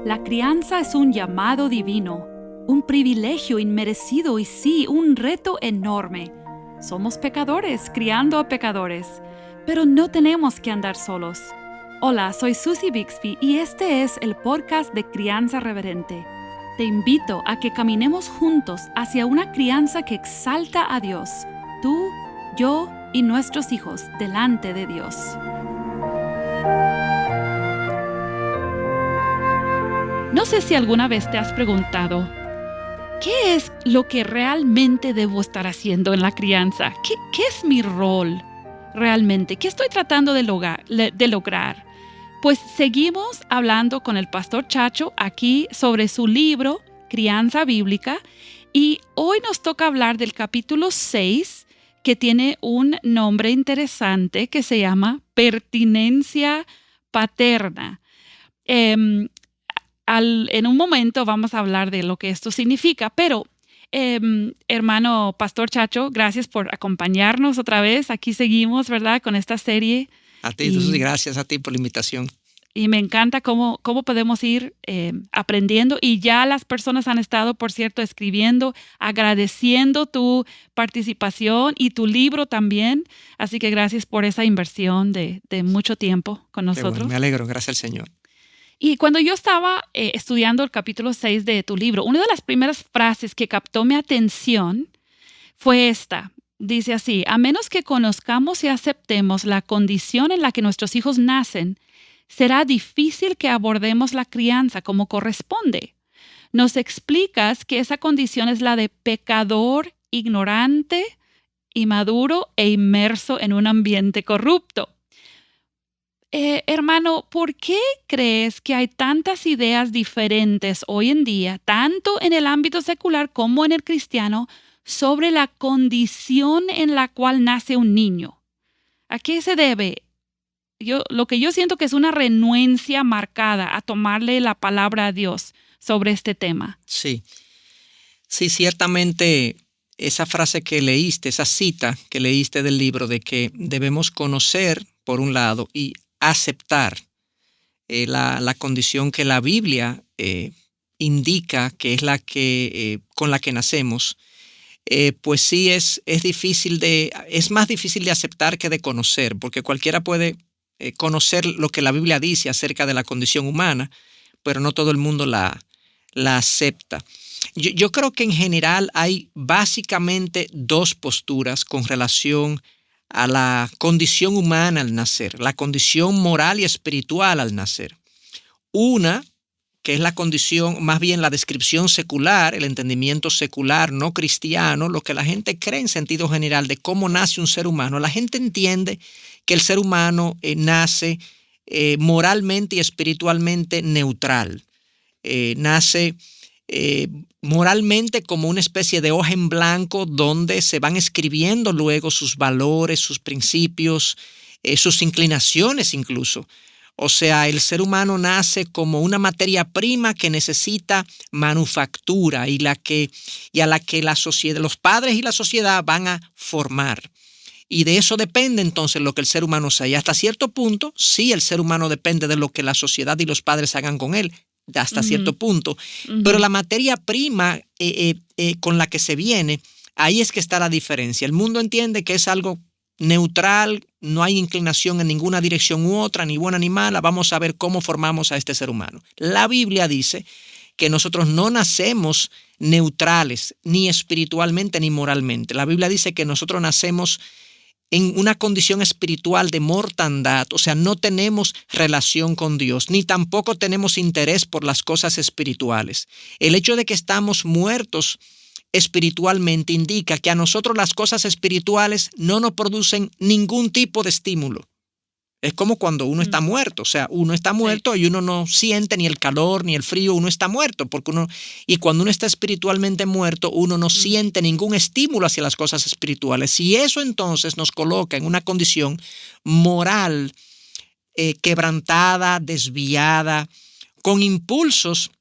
La crianza es un llamado divino, un privilegio inmerecido y sí, un reto enorme. Somos pecadores criando a pecadores, pero no tenemos que andar solos. Hola, soy Susie Bixby y este es el podcast de Crianza Reverente. Te invito a que caminemos juntos hacia una crianza que exalta a Dios, tú, yo y nuestros hijos delante de Dios. No sé si alguna vez te has preguntado, ¿qué es lo que realmente debo estar haciendo en la crianza? ¿Qué es mi rol realmente? ¿Qué estoy tratando de lograr? Pues seguimos hablando con el pastor Chacho aquí sobre su libro, Crianza Bíblica, y hoy nos toca hablar del capítulo 6, que tiene un nombre interesante que se llama Pertinencia Paterna. En un momento vamos a hablar de lo que esto significa, pero hermano Pastor Chacho, gracias por acompañarnos otra vez. Aquí seguimos, ¿verdad?, con esta serie. A ti, Susi, gracias a ti por la invitación. Y me encanta cómo podemos ir aprendiendo. Y ya las personas han estado, por cierto, escribiendo, agradeciendo tu participación y tu libro también. Así que gracias por esa inversión de mucho tiempo con nosotros. Bueno, me alegro, gracias al Señor. Y cuando yo estaba estudiando el capítulo 6 de tu libro, una de las primeras frases que captó mi atención fue esta. Dice así: a menos que conozcamos y aceptemos la condición en la que nuestros hijos nacen, será difícil que abordemos la crianza como corresponde. Nos explicas que esa condición es la de pecador, ignorante, inmaduro e inmerso en un ambiente corrupto. Hermano, ¿por qué crees que hay tantas ideas diferentes hoy en día, tanto en el ámbito secular como en el cristiano, sobre la condición en la cual nace un niño? ¿A qué se debe? Lo que yo siento que es una renuencia marcada a tomarle la palabra a Dios sobre este tema. Sí, ciertamente esa frase que leíste, esa cita que leíste del libro de que debemos conocer, por un lado, y aceptar la condición que la Biblia indica que es la que con la que nacemos, pues sí es más difícil de aceptar que de conocer, porque cualquiera puede conocer lo que la Biblia dice acerca de la condición humana, pero no todo el mundo la acepta. Yo creo que en general hay básicamente dos posturas con relación a la condición humana al nacer, la condición moral y espiritual al nacer. Una, que es la condición, más bien la descripción secular, el entendimiento secular no cristiano, lo que la gente cree en sentido general de cómo nace un ser humano. La gente entiende que el ser humano nace moralmente y espiritualmente neutral. Nace moralmente como una especie de hoja en blanco donde se van escribiendo luego sus valores, sus principios, sus inclinaciones incluso. O sea, el ser humano nace como una materia prima que necesita manufactura y a la que la sociedad, los padres y la sociedad van a formar. Y de eso depende entonces lo que el ser humano sea. Y hasta cierto punto, sí, el ser humano depende de lo que la sociedad y los padres hagan con él, hasta cierto punto. Pero la materia prima con la que se viene, ahí es que está la diferencia. El mundo entiende que es algo neutral, no hay inclinación en ninguna dirección u otra, ni buena ni mala. Vamos a ver cómo formamos a este ser humano. La Biblia dice que nosotros no nacemos neutrales, ni espiritualmente ni moralmente. La Biblia dice que nosotros nacemos en una condición espiritual de mortandad, o sea, no tenemos relación con Dios, ni tampoco tenemos interés por las cosas espirituales. El hecho de que estamos muertos espiritualmente indica que a nosotros las cosas espirituales no nos producen ningún tipo de estímulo. Es como cuando uno está muerto, o sea, uno está muerto y uno no siente ni el calor ni el frío, uno está muerto, y cuando uno está espiritualmente muerto, uno no siente ningún estímulo hacia las cosas espirituales. Y eso entonces nos coloca en una condición moral quebrantada, desviada, con impulsos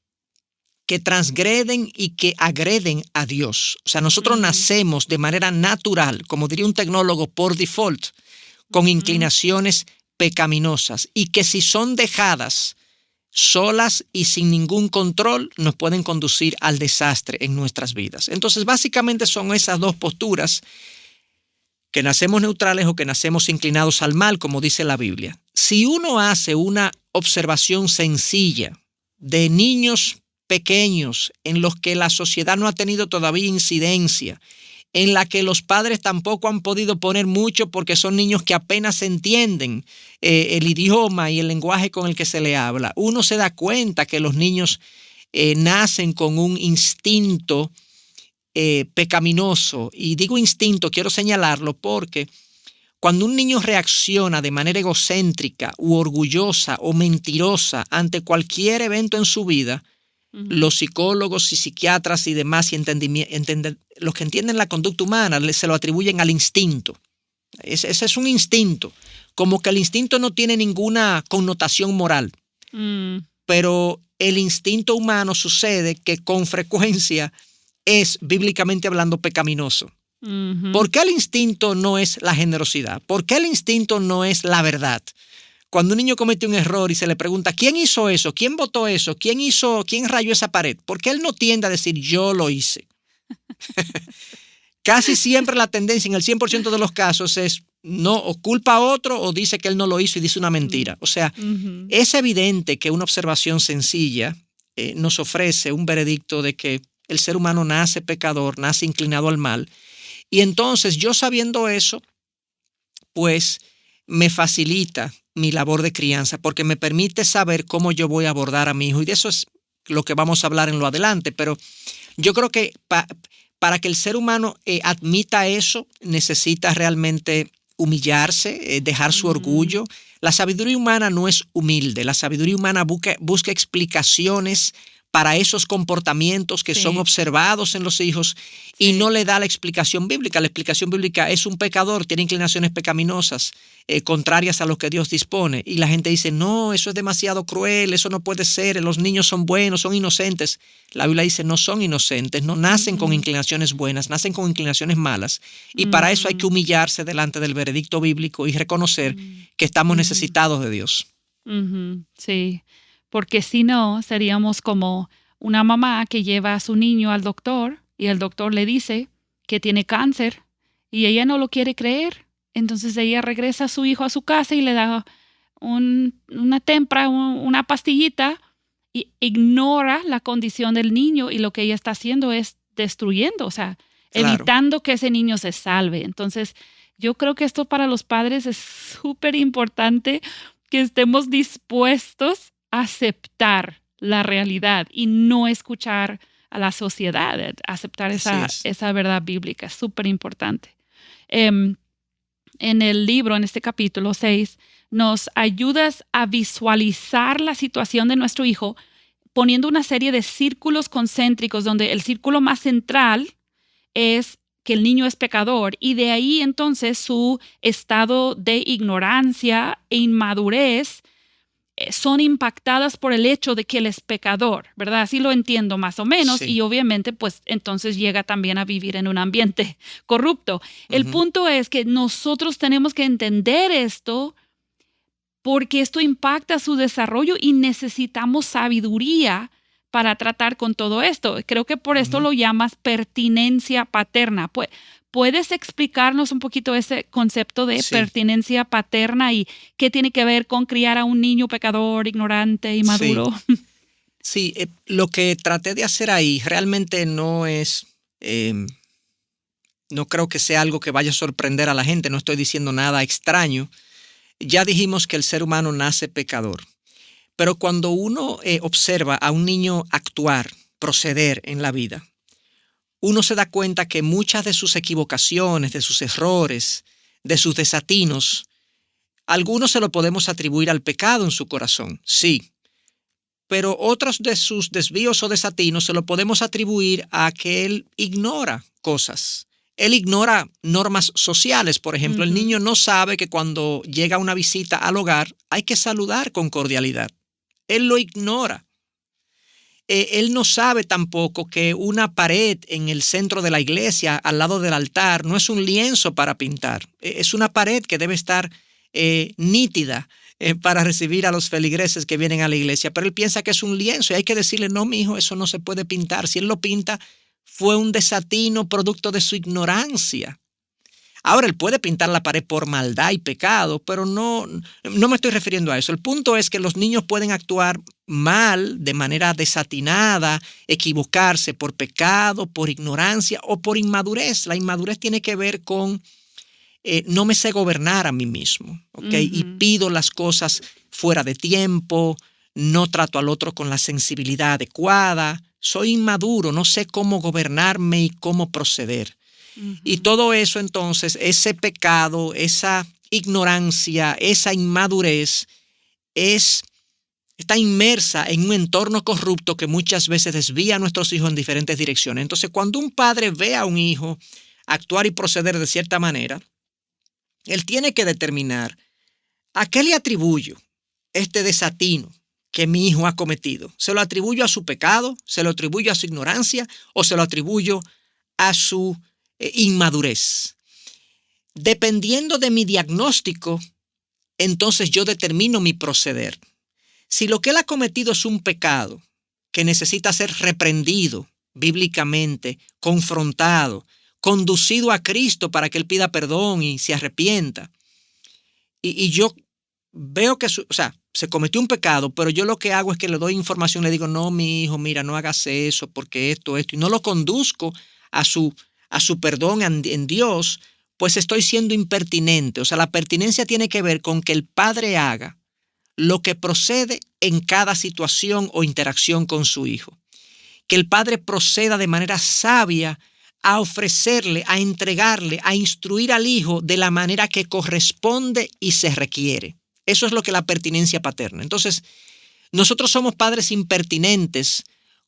que transgreden y que agreden a Dios. O sea, nosotros nacemos de manera natural, como diría un tecnólogo, por default, con inclinaciones pecaminosas, y que si son dejadas solas y sin ningún control, nos pueden conducir al desastre en nuestras vidas. Entonces, básicamente son esas dos posturas, que nacemos neutrales o que nacemos inclinados al mal, como dice la Biblia. Si uno hace una observación sencilla de niños pequeños en los que la sociedad no ha tenido todavía incidencia, en la que los padres tampoco han podido poner mucho porque son niños que apenas entienden el idioma y el lenguaje con el que se le habla, uno se da cuenta que los niños nacen con un instinto pecaminoso. Y digo instinto, quiero señalarlo porque cuando un niño reacciona de manera egocéntrica u orgullosa o mentirosa ante cualquier evento en su vida, los psicólogos y psiquiatras y demás, los que entienden la conducta humana, se lo atribuyen al instinto. Ese es un instinto, como que el instinto no tiene ninguna connotación moral. Pero el instinto humano sucede que con frecuencia es, bíblicamente hablando, pecaminoso. ¿Por qué el instinto no es la generosidad? ¿Por qué el instinto no es la verdad? Cuando un niño comete un error y se le pregunta, ¿quién hizo eso? ¿Quién botó eso? ¿Quién rayó esa pared? ¿Por qué él no tiende a decir, yo lo hice? Casi siempre la tendencia, en el 100% de los casos, es no, o culpa a otro o dice que él no lo hizo y dice una mentira. O sea, es evidente que una observación sencilla nos ofrece un veredicto de que el ser humano nace pecador, nace inclinado al mal. Y entonces, yo sabiendo eso, pues me facilita mi labor de crianza porque me permite saber cómo yo voy a abordar a mi hijo. Y de eso es lo que vamos a hablar en lo adelante. Pero yo creo que para que el ser humano admita eso, necesita realmente humillarse, dejar su orgullo. La sabiduría humana no es humilde. La sabiduría humana busca explicaciones para esos comportamientos que son observados en los hijos y no le da la explicación bíblica. La explicación bíblica es un pecador, tiene inclinaciones pecaminosas, contrarias a lo que Dios dispone. Y la gente dice, no, eso es demasiado cruel, eso no puede ser, los niños son buenos, son inocentes. La Biblia dice, no son inocentes, no nacen con inclinaciones buenas, nacen con inclinaciones malas. Y para eso hay que humillarse delante del veredicto bíblico y reconocer que estamos necesitados de Dios. Sí. Porque si no, seríamos como una mamá que lleva a su niño al doctor y el doctor le dice que tiene cáncer y ella no lo quiere creer. Entonces ella regresa a su hijo a su casa y le da una tempra, una pastillita y ignora la condición del niño y lo que ella está haciendo es destruyendo, o sea, evitando que ese niño se salve. Entonces yo creo que esto para los padres es súper importante, que estemos dispuestos aceptar la realidad y no escuchar a la sociedad, aceptar esa verdad bíblica, es súper importante. En el libro, en este capítulo 6, nos ayudas a visualizar la situación de nuestro hijo poniendo una serie de círculos concéntricos donde el círculo más central es que el niño es pecador y de ahí entonces su estado de ignorancia e inmadurez son impactadas por el hecho de que él es pecador, ¿verdad? Así lo entiendo más o menos y obviamente pues entonces llega también a vivir en un ambiente corrupto. El punto es que nosotros tenemos que entender esto porque esto impacta su desarrollo y necesitamos sabiduría para tratar con todo esto. Creo que por esto lo llamas pertinencia paterna. ¿Puedes explicarnos un poquito ese concepto de pertinencia paterna y qué tiene que ver con criar a un niño pecador, ignorante, inmaduro? Sí, lo que traté de hacer ahí realmente no es, no creo que sea algo que vaya a sorprender a la gente, no estoy diciendo nada extraño. Ya dijimos que el ser humano nace pecador, pero cuando uno observa a un niño actuar, proceder en la vida, uno se da cuenta que muchas de sus equivocaciones, de sus errores, de sus desatinos, algunos se lo podemos atribuir al pecado en su corazón, sí. Pero otros de sus desvíos o desatinos se lo podemos atribuir a que él ignora cosas. Él ignora normas sociales. Por ejemplo, el niño no sabe que cuando llega una visita al hogar hay que saludar con cordialidad. Él lo ignora. Él no sabe tampoco que una pared en el centro de la iglesia, al lado del altar, no es un lienzo para pintar. Es una pared que debe estar nítida para recibir a los feligreses que vienen a la iglesia, pero él piensa que es un lienzo y hay que decirle, no, mi hijo, eso no se puede pintar. Si él lo pinta, fue un desatino producto de su ignorancia. Ahora, él puede pintar la pared por maldad y pecado, pero no me estoy refiriendo a eso. El punto es que los niños pueden actuar mal, de manera desatinada, equivocarse por pecado, por ignorancia o por inmadurez. La inmadurez tiene que ver con no me sé gobernar a mí mismo, ¿ok? Y pido las cosas fuera de tiempo, no trato al otro con la sensibilidad adecuada, soy inmaduro, no sé cómo gobernarme y cómo proceder. Y todo eso entonces, ese pecado, esa ignorancia, esa inmadurez, está inmersa en un entorno corrupto que muchas veces desvía a nuestros hijos en diferentes direcciones. Entonces, cuando un padre ve a un hijo actuar y proceder de cierta manera, él tiene que determinar a qué le atribuyo este desatino que mi hijo ha cometido. ¿Se lo atribuyo a su pecado? ¿Se lo atribuyo a su ignorancia? ¿O se lo atribuyo a su inmadurez? Dependiendo de mi diagnóstico, entonces yo determino mi proceder. Si lo que él ha cometido es un pecado que necesita ser reprendido bíblicamente, confrontado, conducido a Cristo para que él pida perdón y se arrepienta, y yo veo que se cometió un pecado, pero yo lo que hago es que le doy información, le digo, no, mi hijo, mira, no hagas eso porque esto, y no lo conduzco a su perdón en Dios, pues estoy siendo impertinente. O sea, la pertinencia tiene que ver con que el padre haga lo que procede en cada situación o interacción con su hijo. Que el padre proceda de manera sabia a ofrecerle, a entregarle, a instruir al hijo de la manera que corresponde y se requiere. Eso es lo que es la pertinencia paterna. Entonces, nosotros somos padres impertinentes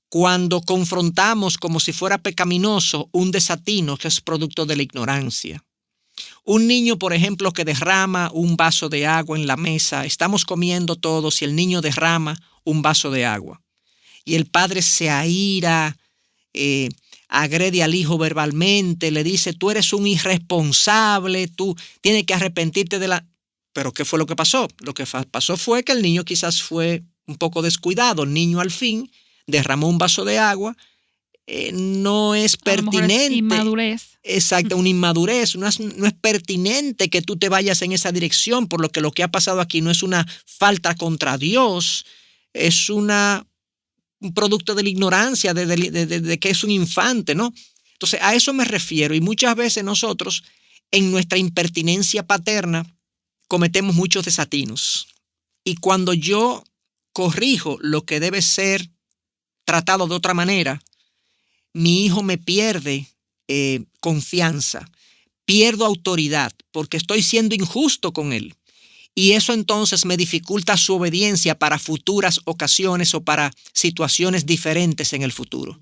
cuando confrontamos como si fuera pecaminoso un desatino que es producto de la ignorancia. Un niño, por ejemplo, que derrama un vaso de agua en la mesa, estamos comiendo todos y el niño derrama un vaso de agua. Y el padre se aira, agrede al hijo verbalmente, le dice, tú eres un irresponsable, tú tienes que arrepentirte de la... Pero ¿qué fue lo que pasó? Lo que pasó fue que el niño quizás fue un poco descuidado. El niño al fin derramó un vaso de agua, no es pertinente. A lo mejor es inmadurez. Exacto, una inmadurez. No es pertinente que tú te vayas en esa dirección, por lo que ha pasado aquí no es una falta contra Dios, es un producto de la ignorancia, de que es un infante, ¿no? Entonces, a eso me refiero. Y muchas veces nosotros, en nuestra impertinencia paterna, cometemos muchos desatinos. Y cuando yo corrijo lo que debe ser tratado de otra manera, mi hijo me pierde confianza, pierdo autoridad porque estoy siendo injusto con él. Y eso entonces me dificulta su obediencia para futuras ocasiones o para situaciones diferentes en el futuro.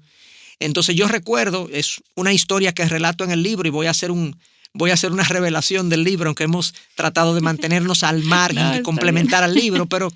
Entonces yo recuerdo, es una historia que relato en el libro y voy a hacer una revelación del libro, aunque hemos tratado de mantenernos al margen y complementar al libro, pero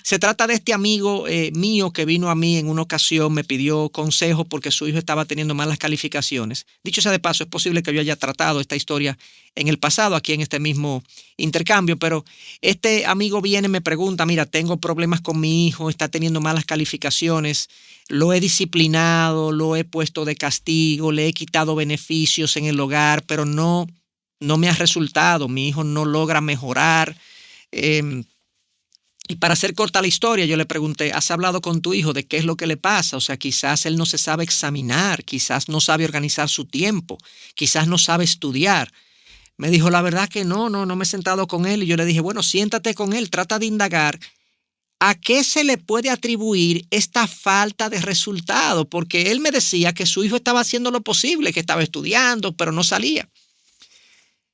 se trata de este amigo mío que vino a mí en una ocasión, me pidió consejo porque su hijo estaba teniendo malas calificaciones. Dicho sea de paso, es posible que yo haya tratado esta historia en el pasado, aquí en este mismo intercambio, pero este amigo viene y me pregunta, mira, tengo problemas con mi hijo, está teniendo malas calificaciones, lo he disciplinado, lo he puesto de castigo, le he quitado beneficios en el hogar, pero no me ha resultado, mi hijo no logra mejorar. Y para hacer corta la historia, yo le pregunté, ¿has hablado con tu hijo de qué es lo que le pasa? O sea, quizás él no se sabe examinar, quizás no sabe organizar su tiempo, quizás no sabe estudiar. Me dijo, la verdad que no me he sentado con él. Y yo le dije, bueno, siéntate con él, trata de indagar a qué se le puede atribuir esta falta de resultado, porque él me decía que su hijo estaba haciendo lo posible, que estaba estudiando, pero no salía.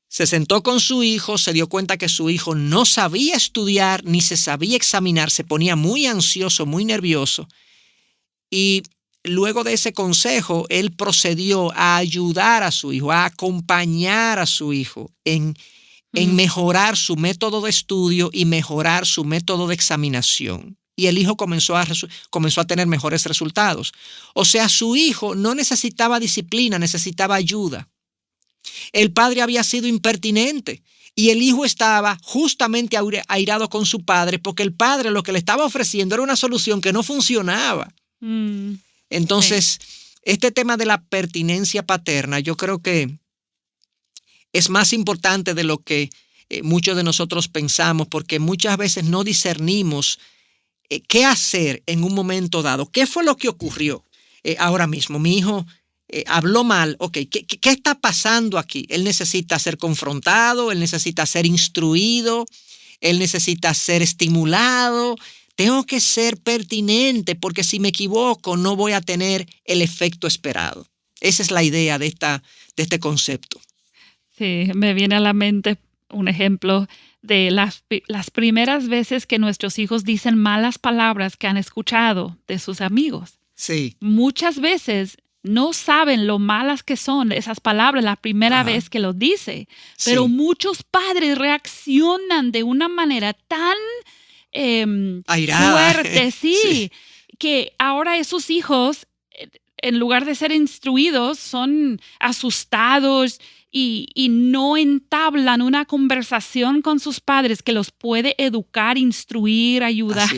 Se sentó con su hijo, se dio cuenta que su hijo no sabía estudiar ni se sabía examinar, se ponía muy ansioso, muy nervioso. Y luego de ese consejo, él procedió a ayudar a su hijo, a acompañar a su hijo en mejorar su método de estudio y mejorar su método de examinación. Y el hijo comenzó a tener mejores resultados. O sea, su hijo no necesitaba disciplina, necesitaba ayuda. El padre había sido impertinente Y el hijo estaba justamente airado con su padre porque el padre lo que le estaba ofreciendo era una solución que no funcionaba. Entonces, este tema de la pertinencia paterna, yo creo que es más importante de lo que muchos de nosotros pensamos, porque muchas veces no discernimos qué hacer en un momento dado. ¿Qué fue lo que ocurrió ahora mismo? Mi hijo habló mal. Ok, ¿qué está pasando aquí? Él necesita ser confrontado, él necesita ser instruido, él necesita ser estimulado. Tengo que ser pertinente porque si me equivoco no voy a tener el efecto esperado. Esa es la idea de este concepto. Sí, me viene a la mente un ejemplo de las primeras veces que nuestros hijos dicen malas palabras que han escuchado de sus amigos. Sí. Muchas veces no saben lo malas que son esas palabras la primera vez que los dice, pero muchos padres reaccionan de una manera tan airada, fuerte, sí, que ahora esos hijos, en lugar de ser instruidos, son asustados y no entablan una conversación con sus padres que los puede educar, instruir, ayudar.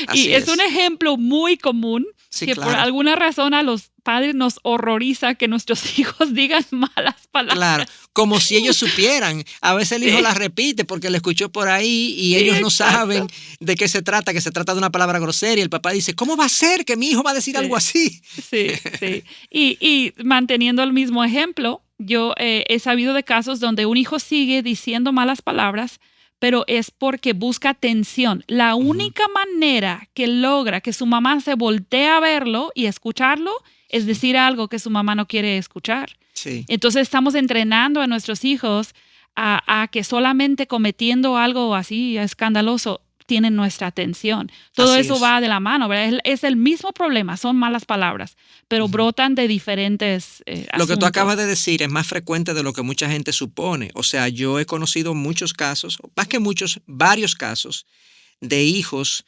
Así es un ejemplo muy común que claro. por alguna razón a los padres nos horroriza que nuestros hijos digan malas palabras. Claro, como si ellos supieran. A veces el hijo las repite porque le escuchó por ahí y ellos no saben de qué se trata, que se trata de una palabra grosera y el papá dice, ¿cómo va a ser que mi hijo va a decir algo así? Sí. Y manteniendo el mismo ejemplo, yo he sabido de casos donde un hijo sigue diciendo malas palabras, pero es porque busca atención. La única manera que logra que su mamá se voltee a verlo y escucharlo es decir algo que su mamá no quiere escuchar. Sí. Entonces estamos entrenando a nuestros hijos a que solamente cometiendo algo así escandaloso tienen nuestra atención. Todo así eso es. va de la mano, ¿verdad? Es el mismo problema, son malas palabras, pero brotan de diferentes Lo que tú asuntos. acabas de decir es más frecuente de lo que mucha gente supone. O sea, yo he conocido muchos casos, más que muchos, varios casos de hijos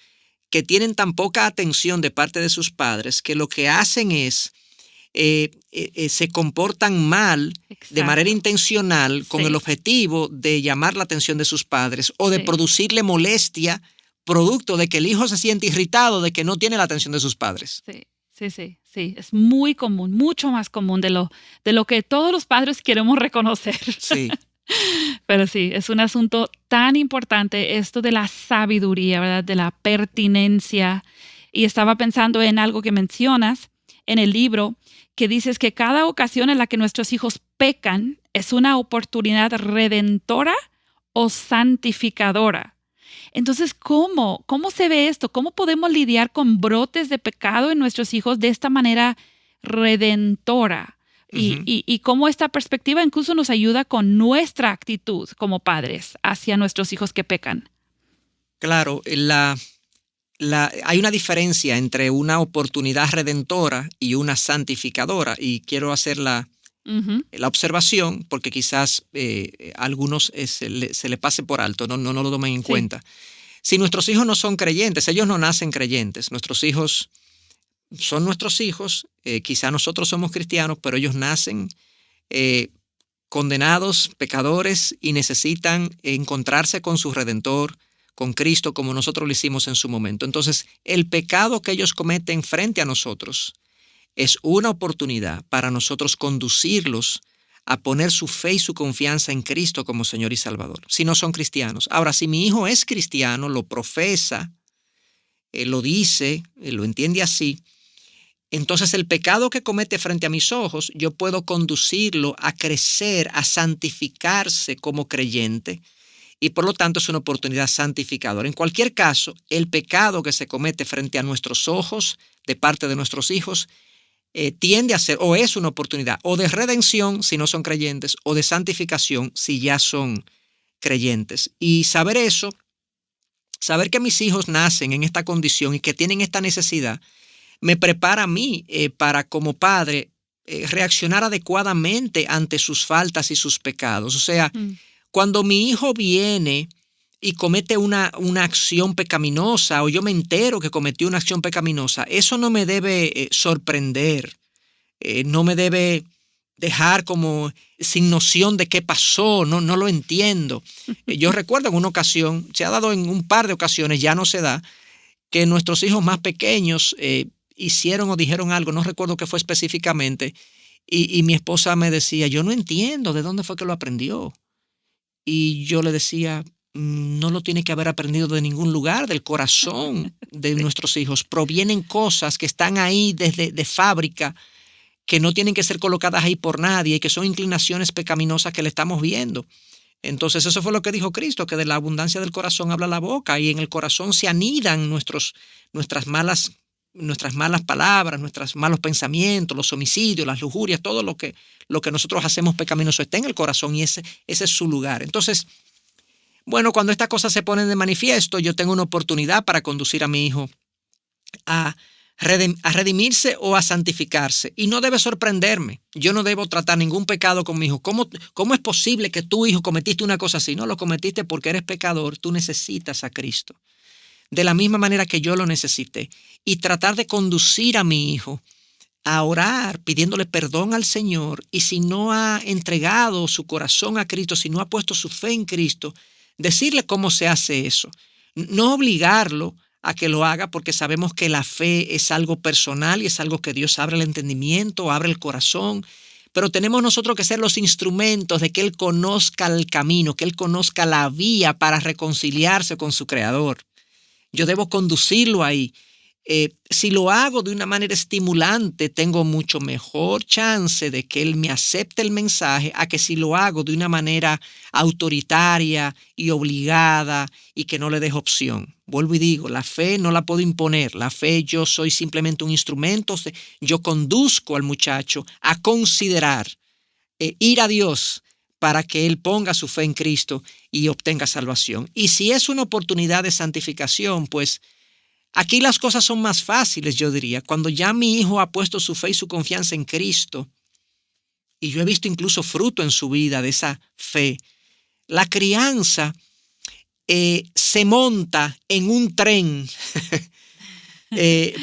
que tienen tan poca atención de parte de sus padres que lo que hacen es se comportan mal de manera intencional con el objetivo de llamar la atención de sus padres o de producirle molestia producto de que el hijo se siente irritado de que no tiene la atención de sus padres. Sí. Es muy común, mucho más común de lo que todos los padres queremos reconocer. Sí. Pero sí, es un asunto tan importante esto de la sabiduría, ¿verdad? De la pertinencia. Y estaba pensando en algo que mencionas en el libro, que dices que cada ocasión en la que nuestros hijos pecan es una oportunidad redentora o santificadora. Entonces, ¿cómo se ve esto? ¿Cómo podemos lidiar con brotes de pecado en nuestros hijos de esta manera redentora? Y cómo esta perspectiva incluso nos ayuda con nuestra actitud como padres hacia nuestros hijos que pecan. Claro, hay una diferencia entre una oportunidad redentora y una santificadora, y quiero hacer la observación porque quizás a algunos se le pase por alto, no lo tomen en cuenta. Si nuestros hijos no son creyentes, ellos no nacen creyentes, nuestros hijos son nuestros hijos, quizá nosotros somos cristianos, pero ellos nacen condenados, pecadores, y necesitan encontrarse con su Redentor, con Cristo, como nosotros lo hicimos en su momento. Entonces, el pecado que ellos cometen frente a nosotros es una oportunidad para nosotros conducirlos a poner su fe y su confianza en Cristo como Señor y Salvador, si no son cristianos. Ahora, si mi hijo es cristiano, lo profesa, lo dice, lo entiende así, entonces el pecado que comete frente a mis ojos, yo puedo conducirlo a crecer, a santificarse como creyente, y por lo tanto es una oportunidad santificadora. En cualquier caso, el pecado que se comete frente a nuestros ojos de parte de nuestros hijos tiende a ser o es una oportunidad o de redención si no son creyentes o de santificación si ya son creyentes. Y saber eso, saber que mis hijos nacen en esta condición y que tienen esta necesidad, me prepara a mí para como padre reaccionar adecuadamente ante sus faltas y sus pecados. O sea, cuando mi hijo viene y comete una acción pecaminosa o yo me entero que cometió una acción pecaminosa, eso no me debe sorprender, no me debe dejar como sin noción de qué pasó, no lo entiendo. Yo recuerdo en una ocasión, se ha dado en un par de ocasiones, ya no se da, que nuestros hijos más pequeños hicieron o dijeron algo, no recuerdo qué fue específicamente, y mi esposa me decía, yo no entiendo de dónde fue que lo aprendió. Y yo le decía, no lo tiene que haber aprendido de ningún lugar, del corazón de nuestros hijos. Provienen cosas que están ahí desde de fábrica, que no tienen que ser colocadas ahí por nadie y que son inclinaciones pecaminosas que le estamos viendo. Entonces eso fue lo que dijo Cristo, que de la abundancia del corazón habla la boca, y en el corazón se anidan nuestras malas palabras, nuestros malos pensamientos, los homicidios, las lujurias, todo lo que nosotros hacemos pecaminoso está en el corazón, y ese es su lugar. Entonces, bueno, cuando estas cosas se ponen de manifiesto, yo tengo una oportunidad para conducir a mi hijo a redimirse o a santificarse. Y no debe sorprenderme. Yo no debo tratar ningún pecado con mi hijo. ¿Cómo es posible que tu hijo cometiste una cosa así? No, lo cometiste porque eres pecador. Tú necesitas a Cristo. De la misma manera que yo lo necesité. Y tratar de conducir a mi hijo a orar, pidiéndole perdón al Señor. Y si no ha entregado su corazón a Cristo, si no ha puesto su fe en Cristo, decirle cómo se hace eso. No obligarlo a que lo haga, porque sabemos que la fe es algo personal y es algo que Dios abre el entendimiento, abre el corazón, pero tenemos nosotros que ser los instrumentos de que Él conozca el camino, que Él conozca la vía para reconciliarse con su Creador. Yo debo conducirlo ahí. Si lo hago de una manera estimulante, tengo mucho mejor chance de que él me acepte el mensaje a que si lo hago de una manera autoritaria y obligada y que no le dejo opción. Vuelvo y digo, la fe no la puedo imponer. La fe, yo soy simplemente un instrumento. Yo conduzco al muchacho a considerar ir a Dios para que él ponga su fe en Cristo y obtenga salvación. Y si es una oportunidad de santificación, pues aquí las cosas son más fáciles, yo diría. Cuando ya mi hijo ha puesto su fe y su confianza en Cristo, y yo he visto incluso fruto en su vida de esa fe, la crianza se monta en un tren,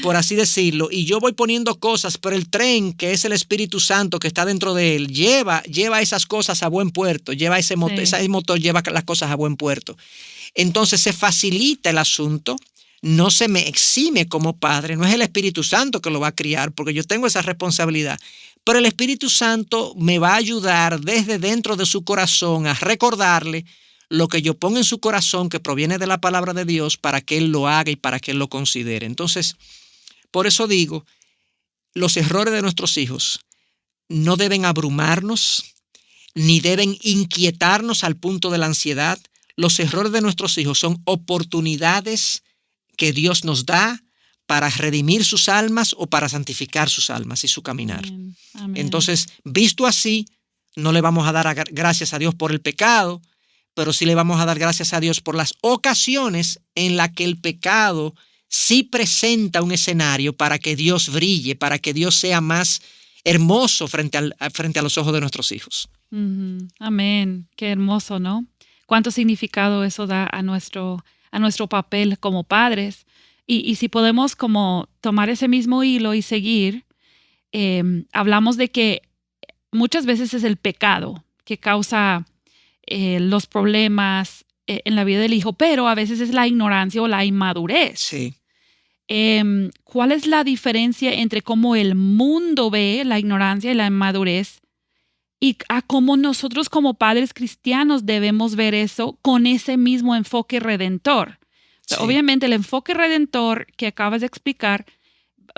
por así decirlo, y yo voy poniendo cosas, pero el tren, que es el Espíritu Santo que está dentro de él, lleva esas cosas a buen puerto, ese motor lleva las cosas a buen puerto. Entonces se facilita el asunto. No se me exime como padre, no es el Espíritu Santo que lo va a criar, porque yo tengo esa responsabilidad, pero el Espíritu Santo me va a ayudar desde dentro de su corazón a recordarle lo que yo pongo en su corazón, que proviene de la palabra de Dios, para que él lo haga y para que él lo considere. Entonces, por eso digo, los errores de nuestros hijos no deben abrumarnos, ni deben inquietarnos al punto de la ansiedad. Los errores de nuestros hijos son oportunidades que Dios nos da para redimir sus almas o para santificar sus almas y su caminar. Amén. Amén. Entonces, visto así, no le vamos a dar gracias a Dios por el pecado, pero sí le vamos a dar gracias a Dios por las ocasiones en las que el pecado sí presenta un escenario para que Dios brille, para que Dios sea más hermoso frente a los ojos de nuestros hijos. Amén. Qué hermoso, ¿no? Cuánto significado eso da a nuestro papel como padres. Y si podemos como tomar ese mismo hilo y seguir, hablamos de que muchas veces es el pecado que causa los problemas en la vida del hijo, pero a veces es la ignorancia o la inmadurez. Sí. ¿Cuál es la diferencia entre cómo el mundo ve la ignorancia y la inmadurez y a cómo nosotros como padres cristianos debemos ver eso con ese mismo enfoque redentor? O sea, Sí. obviamente el enfoque redentor que acabas de explicar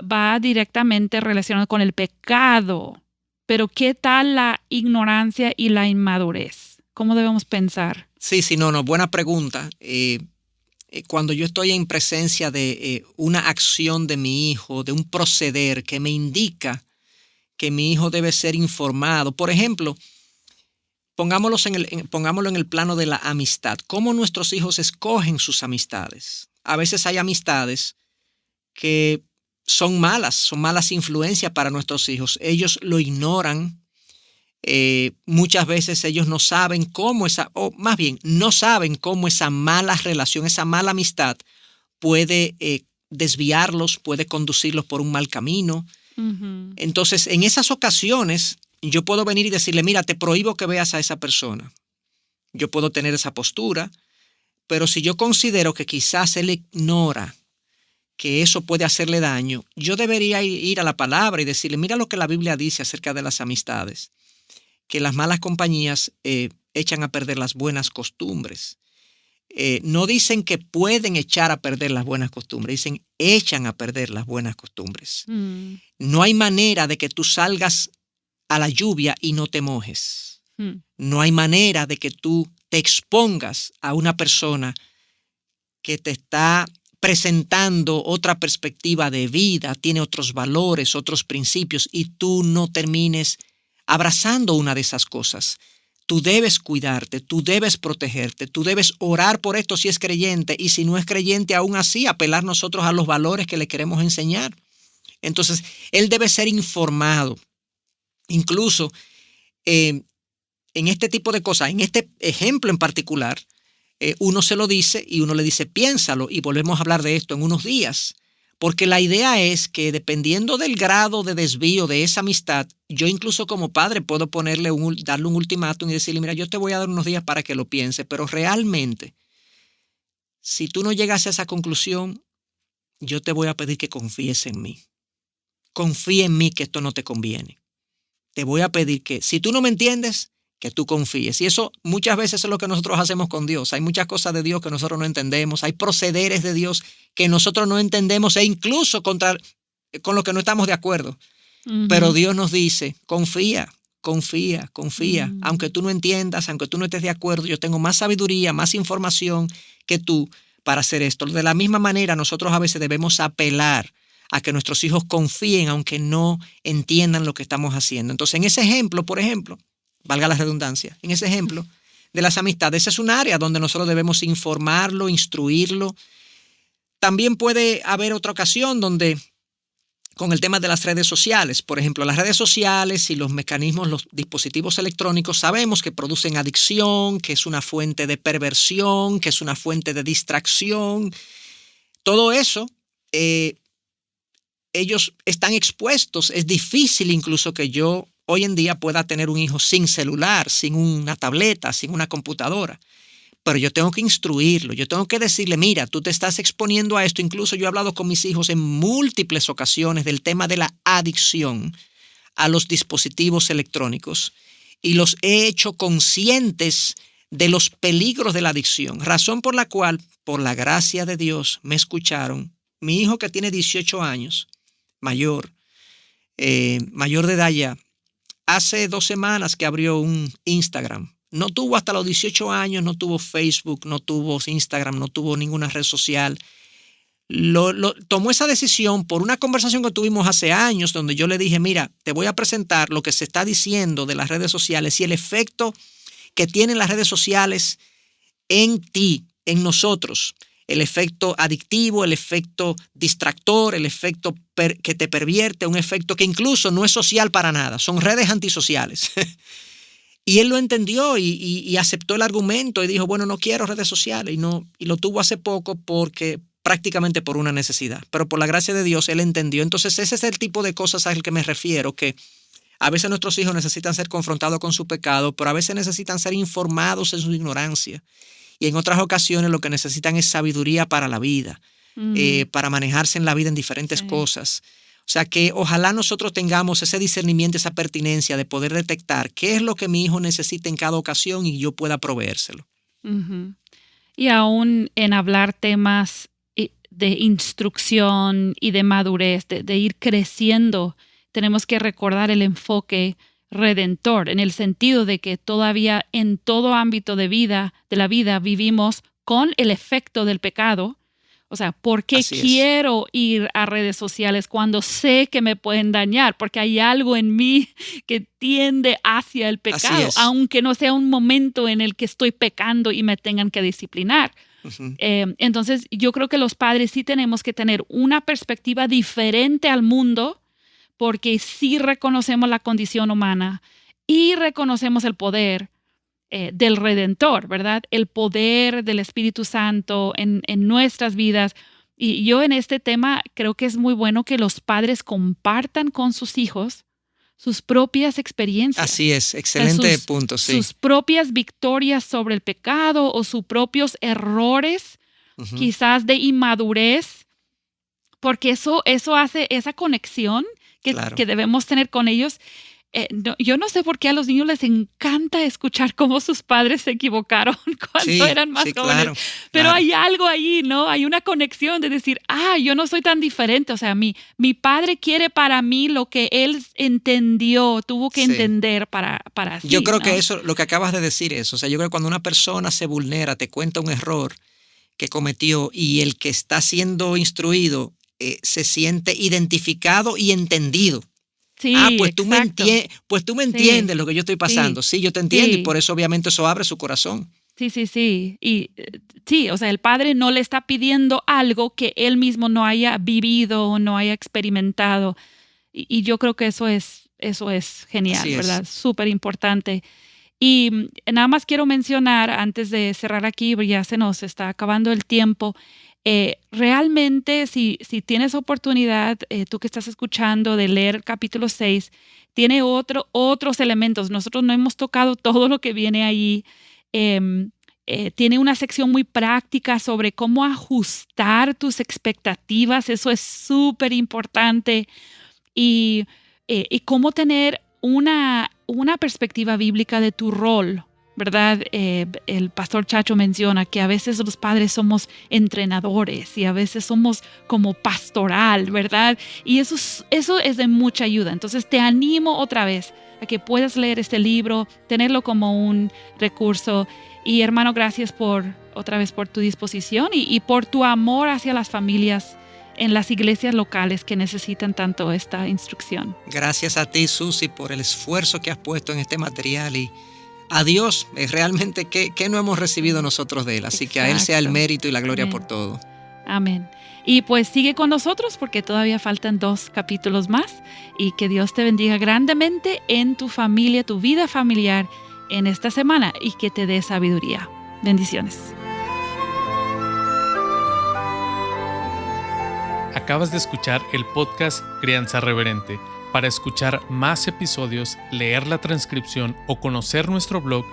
va directamente relacionado con el pecado, pero ¿qué tal la ignorancia y la inmadurez? ¿Cómo debemos pensar? Sí, no, buena pregunta. Cuando yo estoy en presencia de una acción de mi hijo, de un proceder que me indica que mi hijo debe ser informado. Por ejemplo, pongámoslo en el plano de la amistad. ¿Cómo nuestros hijos escogen sus amistades? A veces hay amistades que son malas influencias para nuestros hijos. Ellos lo ignoran. Muchas veces ellos no saben no saben cómo esa mala relación, esa mala amistad puede desviarlos, puede conducirlos por un mal camino. Entonces, en esas ocasiones, yo puedo venir y decirle, mira, te prohíbo que veas a esa persona. Yo puedo tener esa postura, pero si yo considero que quizás él ignora que eso puede hacerle daño, yo debería ir a la palabra y decirle, mira lo que la Biblia dice acerca de las amistades, que las malas compañías echan a perder las buenas costumbres. No dicen que pueden echar a perder las buenas costumbres, dicen echan a perder las buenas costumbres. No hay manera de que tú salgas a la lluvia y no te mojes. No hay manera de que tú te expongas a una persona que te está presentando otra perspectiva de vida, tiene otros valores, otros principios, y tú no termines abrazando una de esas cosas. Tú debes cuidarte, tú debes protegerte, tú debes orar por esto si es creyente, y si no es creyente, aún así apelar nosotros a los valores que le queremos enseñar. Entonces, él debe ser informado. Incluso en este tipo de cosas, en este ejemplo en particular, uno se lo dice y uno le dice, piénsalo, y volvemos a hablar de esto en unos días. Porque la idea es que dependiendo del grado de desvío de esa amistad, yo incluso como padre puedo darle un ultimátum y decirle, mira, yo te voy a dar unos días para que lo piense, pero realmente, si tú no llegas a esa conclusión, yo te voy a pedir que confíes en mí. Confía en mí que esto no te conviene. Te voy a pedir que, si tú no me entiendes, que tú confíes. Y eso muchas veces es lo que nosotros hacemos con Dios. Hay muchas cosas de Dios que nosotros no entendemos. Hay procederes de Dios que nosotros no entendemos e incluso con lo que no estamos de acuerdo. Pero Dios nos dice, confía, confía, confía. Aunque tú no entiendas, aunque tú no estés de acuerdo, yo tengo más sabiduría, más información que tú para hacer esto. De la misma manera, nosotros a veces debemos apelar a que nuestros hijos confíen aunque no entiendan lo que estamos haciendo. Entonces, en ese ejemplo, por ejemplo, valga la redundancia, en ese ejemplo de las amistades, ese es un área donde nosotros debemos informarlo, instruirlo. También puede haber otra ocasión donde, con el tema de las redes sociales, por ejemplo, las redes sociales y los mecanismos, los dispositivos electrónicos, sabemos que producen adicción, que es una fuente de perversión, que es una fuente de distracción. Todo eso, ellos están expuestos. Es difícil incluso que yo hoy en día pueda tener un hijo sin celular, sin una tableta, sin una computadora. Pero yo tengo que instruirlo, yo tengo que decirle, mira, tú te estás exponiendo a esto. Incluso yo he hablado con mis hijos en múltiples ocasiones del tema de la adicción a los dispositivos electrónicos y los he hecho conscientes de los peligros de la adicción, razón por la cual, por la gracia de Dios, me escucharon. Mi hijo, que tiene 18 años, mayor de edad ya, hace 2 semanas que abrió un Instagram. No tuvo hasta los 18 años, no tuvo Facebook, no tuvo Instagram, no tuvo ninguna red social. Tomó esa decisión por una conversación que tuvimos hace años, donde yo le dije, mira, te voy a presentar lo que se está diciendo de las redes sociales y el efecto que tienen las redes sociales en ti, en nosotros. El efecto adictivo, el efecto distractor, el efecto que te pervierte, un efecto que incluso no es social para nada, son redes antisociales. Y él lo entendió y aceptó el argumento y dijo, bueno, no quiero redes sociales. Y lo tuvo hace poco prácticamente por una necesidad. Pero por la gracia de Dios, él entendió. Entonces ese es el tipo de cosas al que me refiero, que a veces nuestros hijos necesitan ser confrontados con su pecado, pero a veces necesitan ser informados en su ignorancia. Y en otras ocasiones lo que necesitan es sabiduría para la vida, para manejarse en la vida en diferentes cosas. O sea que ojalá nosotros tengamos ese discernimiento, esa pertinencia de poder detectar qué es lo que mi hijo necesita en cada ocasión y yo pueda proveérselo. Y aún en hablar temas de instrucción y de madurez, de ir creciendo, tenemos que recordar el enfoque redentor, en el sentido de que todavía en todo ámbito de la vida vivimos con el efecto del pecado. O sea, ¿por qué quiero ir a redes sociales cuando sé que me pueden dañar? Porque hay algo en mí que tiende hacia el pecado, aunque no sea un momento en el que estoy pecando y me tengan que disciplinar. Entonces, yo creo que los padres sí tenemos que tener una perspectiva diferente al mundo, porque sí reconocemos la condición humana y reconocemos el poder del Redentor, ¿verdad? El poder del Espíritu Santo en nuestras vidas. Y yo en este tema creo que es muy bueno que los padres compartan con sus hijos sus propias experiencias. Así es, excelente punto, sí. Sus propias victorias sobre el pecado o sus propios errores, quizás de inmadurez, porque eso hace esa conexión que debemos tener con ellos. Yo no sé por qué a los niños les encanta escuchar cómo sus padres se equivocaron cuando eran más jóvenes. Pero hay algo ahí, ¿no? Hay una conexión de decir, yo no soy tan diferente. O sea, mi padre quiere para mí lo que él entendió, tuvo que entender para sí. Yo creo que eso, lo que acabas de decir es, o sea, yo creo que cuando una persona se vulnera, te cuenta un error que cometió y el que está siendo instruido se siente identificado y entendido. Sí, pues tú me entiendes lo que yo estoy pasando. Sí, yo te entiendo y por eso obviamente eso abre su corazón. Sí. Y sí, o sea, el padre no le está pidiendo algo que él mismo no haya vivido o no haya experimentado. Y yo creo que eso es genial, ¿verdad? Súper importante. Y nada más quiero mencionar, antes de cerrar aquí, ya se nos está acabando el tiempo, realmente si tienes oportunidad, tú que estás escuchando, de leer el capítulo 6, tiene otros elementos. Nosotros no hemos tocado todo lo que viene ahí. Tiene una sección muy práctica sobre cómo ajustar tus expectativas. Eso es súper importante. Y cómo tener una perspectiva bíblica de tu rol, ¿verdad? El pastor Chacho menciona que a veces los padres somos entrenadores y a veces somos como pastoral, ¿verdad? Y eso es de mucha ayuda. Entonces te animo otra vez a que puedas leer este libro, tenerlo como un recurso. Y hermano, gracias otra vez por tu disposición y por tu amor hacia las familias en las iglesias locales que necesitan tanto esta instrucción. Gracias a ti, Susi, por el esfuerzo que has puesto en este material y a Dios, realmente que no hemos recibido nosotros de Él. Así que a Él sea el mérito y la gloria por todo. Amén. Y pues sigue con nosotros porque todavía faltan 2 capítulos más y que Dios te bendiga grandemente en tu familia, tu vida familiar en esta semana y que te dé sabiduría. Bendiciones. Acabas de escuchar el podcast Crianza Reverente. Para escuchar más episodios, leer la transcripción o conocer nuestro blog,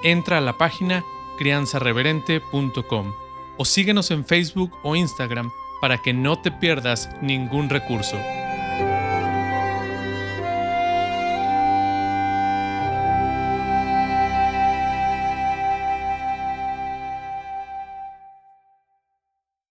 entra a la página crianzareverente.com o síguenos en Facebook o Instagram para que no te pierdas ningún recurso.